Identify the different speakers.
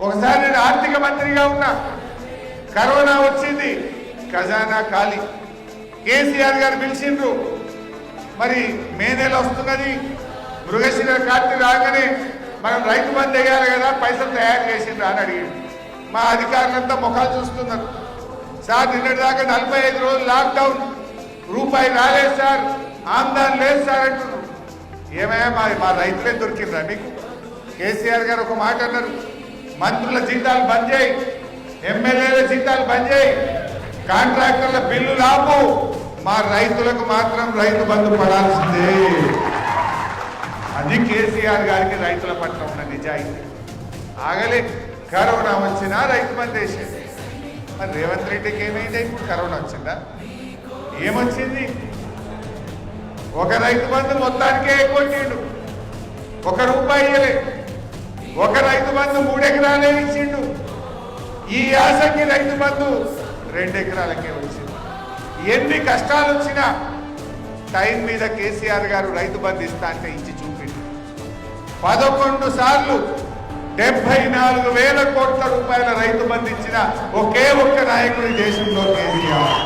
Speaker 1: ఒకసారి నేను ఆర్థిక మంత్రిగా ఉన్నా, కరోనా వచ్చింది, ఖజానా ఖాళీ. కేసీఆర్ గారు పిలిచిండ్రు, మరి మే నెల వస్తున్నది, మృగశిర కార్తీ రాగానే మనం రైతు బంధు వేయాలి కదా, పైసలు తయారు చేసిండ్రు అని అడిగిండు. మా అధికారులంతా ముఖాలు చూస్తున్నారు. సార్ నిన్నటి దాకా 45 రోజులు లాక్డౌన్, రూపాయి రాలేదు సార్, ఆందోళన లేదు సార్ అంటున్నారు. ఏమయ్యా మా రైతులే దొరికిండ్రా మీకు? కేసీఆర్ గారు ఒక మాట అన్నారు, మంత్రుల జీతాలు బంద్ చేయి, ఎమ్మెల్యేల జీతాలు బంద్ చేయి, కాంట్రాక్టర్ల బిల్లులు ఆపు, మా రైతులకు మాత్రం రైతు బంధు పడాల్సిందే. అది కేసీఆర్ గారికి రైతుల పట్ల ఉన్న నిజాయితీ. ఆగలే, కరోనా వచ్చినా రైతు బంధు వేసేది. మరి రేవంత్ రెడ్డికి ఏమైంది? ఇప్పుడు కరోనా వచ్చిందా? ఏమొచ్చింది? ఒక రైతు బంధు మొత్తానికే కొట్టిండు, ₹1 ఇయ్యలే. ఒక రైతు బంధు 3 ఎకరాలే ఇచ్చిండు. ఈ యాసంగి రైతు బంధు 2 ఎకరాలకే వచ్చింది. ఎన్ని కష్టాలు వచ్చినా టైం మీద కేసీఆర్ గారు రైతు బంధు ఇస్తా అంటే ఇచ్చి చూపిండు. 11 సార్లు 74,000 కోట్ల రూపాయల రైతు బంధు ఇచ్చిన ఒకే ఒక్క నాయకుడి దేశంలో కేసీఆర్.